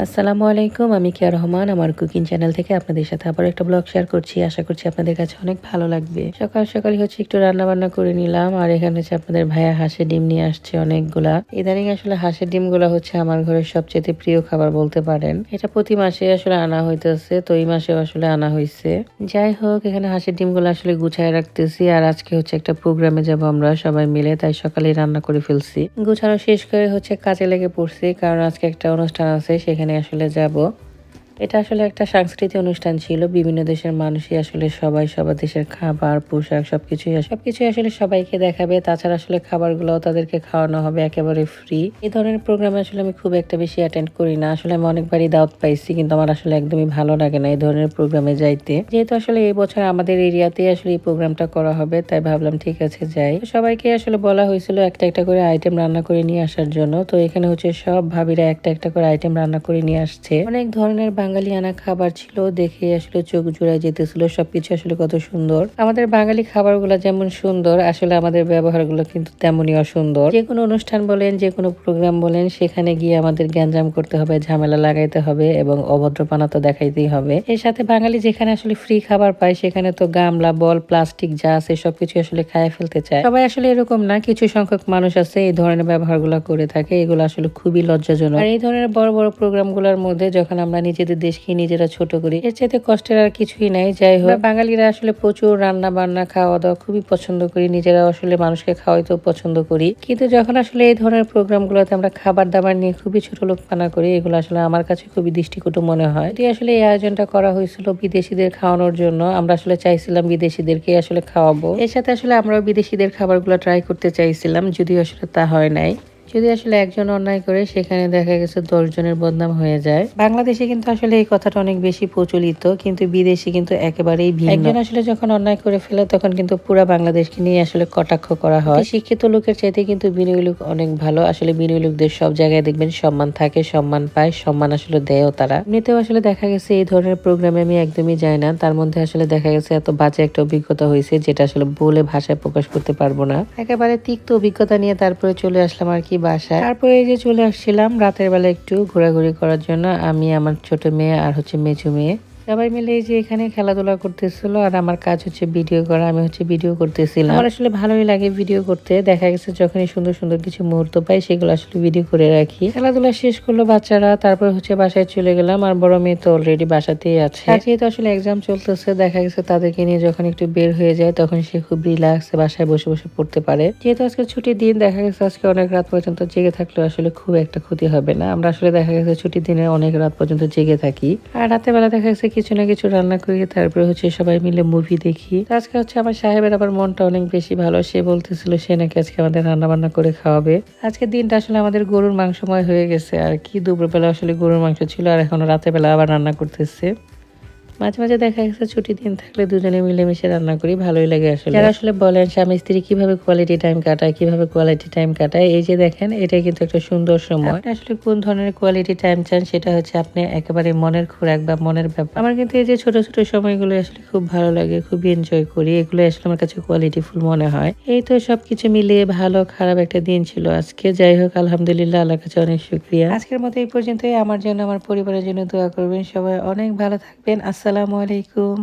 আসসালামু আলাইকুম, আমি কিয়া রহমান আমার কুকিং চ্যানেল থেকে আপনাদের সাথে আবার একটা ব্লগ শেয়ার করছি। আশা করছি আপনাদের কাছে অনেক ভালো লাগবে। সকাল সকালই একটু রান্না বান্না করে নিলাম, আর এখানে আপনাদের ভাইয়া হাঁসের ডিম নিয়ে আসছে অনেকগুলা। ইদানিং হাঁসের ডিমগুলা আমার ঘরের সবচেয়ে প্রিয় খাবার বলতে পারেন। এটা প্রতি মাসে আনা হইতেছে, তো এই মাসেও আনা হয়েছে। যাই হোক, এখানে হাঁসের ডিমগুলো গুছায় রাখতেছি, আর আজকে একটা প্রোগ্রামে যাব আমরা সবাই মিলে, তাই সকালেই রান্না করে ফেলছি। গুছানো শেষ করে কাজে লেগে পড়ছি, কারণ আজকে একটা অনুষ্ঠান আছে, সেখানে যাব। এটা একটা সাংস্কৃতিক অনুষ্ঠান ছিল। বিভিন্ন দেশের মানুষই সবাই সবার দেশের খাবার, পোশাক সবকিছুই সবাইকে দেখাবে। তাছাড়া খাবারগুলোও তাদেরকে খাওয়ানো হবে একেবারে ফ্রি। এই ধরনের প্রোগ্রামে আমি খুব একটা বেশি অ্যাটেন্ড করি না। আমি অনেকবারই দাওয়াত পাইছি, কিন্তু আমার একদমই ভালো লাগে না এই ধরনের প্রোগ্রামে যাইতে। যেহেতু এই বছর আমাদের এরিয়াতেই এই প্রোগ্রামটা করা হবে, তাই ভাবলাম ঠিক আছে যাই। সবাইকে বলা হয়েছিল একটা একটা করে আইটেম রান্না করে নিয়ে আসার জন্য। তো এখানে সব ভাবিরা একটা একটা করে আইটেম রান্না করে নিয়ে আসছে। অনেক ধরনের বাঙালি আনা খাবার ছিল, দেখে চোখ জুড়ায় যেতেছিল। সবকিছু কত সুন্দর। আমাদের বাঙালি খাবারগুলো যেমন সুন্দর, আমাদের ব্যবহারগুলো কিন্তু তেমনই অসুন্দর। যে কোনো অনুষ্ঠান বলেন, যে কোনো প্রোগ্রাম বলেন, সেখানে গিয়ে আমাদের গ্যাঞ্জাম করতে হবে, ঝামেলা লাগাইতে হবে এবং অভদ্রপানা তো দেখাইতেই হবে। এর সাথে বাঙালি যেখানে ফ্রি খাবার পায়, সেখানে তো গামলা, বল, প্লাস্টিক যা আছে সবকিছু খায় ফেলতে চায়। সবাই এরকম না, কিছু সংখ্যক মানুষ আছে এই ধরনের ব্যবহারগুলো করে থাকে। এগুলো খুবই লজ্জাজনক। আর এই ধরনের বড় বড় প্রোগ্রাম গুলোর মধ্যে যখন আমরা নিজেদের দেশকে নিজেরা ছোট করি, এর চাইতে কষ্টের আর কিছুই নাই। যাই হোক, বাঙালিরা প্রচুর রান্না বান্না, খাওয়া দাওয়া খুবই পছন্দ করি। নিজেরা মানুষকে খাওয়াইতেও পছন্দ করি। কিন্তু যখন এই ধরনের প্রোগ্রাম গুলোতে আমরা খাবার দাবার নিয়ে খুবই ছোট লোকপানা করি, এগুলো আমার কাছে খুবই দৃষ্টিকটু মনে হয়। এটি এই আয়োজনটা করা হয়েছিল বিদেশিদের খাওয়ানোর জন্য। আমরা চাইছিলাম বিদেশিদেরকে খাওয়াবো। এর সাথে আমরাও বিদেশিদের খাবারগুলো ট্রাই করতে চাইছিলাম, যদিও তা হয় নাই। যদি একজন অন্যায় করে, সেখানে দেখা গেছে 10 জনের বদনাম হয়ে যায়। বাংলাদেশে কিন্তু এই কথাটা অনেক বেশি প্রচলিত, কিন্তু বিদেশে কিন্তু একেবারেই ভিন্ন। একজন যখন অন্যায় করে ফেলে, তখন কিন্তু পুরা বাংলাদেশকে নিয়ে কটাক্ষ করা হয়। শিক্ষিত লোকের চাইতে কিন্তু বিনয়ী লোক অনেক ভালো। বিনয়ী লোকদের সব জায়গায় দেখবেন সম্মান থাকে, সম্মান পায়, সম্মান দেয়ও তারা। এমনিতেও দেখা গেছে এই ধরনের প্রোগ্রামে আমি একদমই যাই না। তার মধ্যে দেখা গেছে এত বাজে একটা অভিজ্ঞতা হয়েছে, যেটা বলে ভাষায় প্রকাশ করতে পারবো না। একেবারে তিক্ত অভিজ্ঞতা নিয়ে তারপরে চলে আসলাম আর কি বাসায়। তারপরে চলে আসছিলাম রাতের বেলা একটু ঘোরাঘুরি করার জন্য। আমি, আমার ছোট মেয়ে আর মেজু মেয়ে সবাই মিলে এখানে খেলাধুলা করতেছিল, আর আমার কাজ ভিডিও করা। আমি ভিডিও করতেছিলাম। আমার ভালোই লাগে ভিডিও করতে। দেখা গেছে যখনই সুন্দর সুন্দর কিছু মুহূর্ত পাই, সেগুলো ভিডিও করে রাখি। খেলাধুলা শেষ করলো বাচ্চারা, তারপর বাসায় চলে গেলাম। আর বড় মেয়ে তো অলরেডি বাসাতেই আছে। আর যেহেতু এক্সাম চলতেছে, দেখা গেছে তাদেরকে নিয়ে যখন একটু বের হয়ে যায়, তখন সে খুব রিল্যাক্স বাসায় বসে বসে পড়তে পারে। যেহেতু আজকে ছুটির দিন, দেখা গেছে আজকে অনেক রাত পর্যন্ত জেগে থাকলেও খুব একটা ক্ষতি হবে না। আমরা দেখা গেছে ছুটির দিনে অনেক রাত পর্যন্ত জেগে থাকি, আর রাতের বেলা দেখা গেছে কিছু না কিছু রান্না করি, তারপরে সবাই মিলে মুভি দেখি। আজকে আমার সাহেবের আবার মনটা অনেক বেশি ভালো। সে বলতেছিল সে নাকি আজকে আমাদের রান্না বান্না করে খাওয়াবে। আজকের দিনটা আমাদের গরুর মাংসময় হয়ে গেছে আর কি। দুপুরবেলা গরুর মাংস ছিল, আর এখন রাতের বেলা আবার রান্না করতেছে। মাঝে মাঝে দেখা গেছে ছুটির দিন থাকলে দুজনে মিলেমিশে রান্না করি, ভালোই লাগে। যারা বলেন স্বামী স্ত্রী কিভাবে কোয়ালিটি টাইম কাটায়, এই যে দেখেন, এটাই কিন্তু একটা সুন্দর সময়। কোন ধরনের কোয়ালিটি টাইম চান, সেটা আপনি একেবারে মনের খোরাক বা মনের ব্যাপার। আমার কিন্তু এই যে ছোট ছোট সময়গুলো খুব ভালো লাগে, খুবই এনজয় করি। এগুলো আমার কাছে কোয়ালিটি ফুল মনে হয়। এই তো সবকিছু মিলিয়ে ভালো খারাপ একটা দিন ছিল আজকে। যাই হোক, আলহামদুলিল্লাহ, আল্লাহর কাছে অনেক শুকরিয়া। আজকের মতো এই পর্যন্তই। আমার জন্য, আমার পরিবারের জন্য দোয়া করবেন। সবাই অনেক ভালো থাকবেন। আসসালামু আলাইকুম।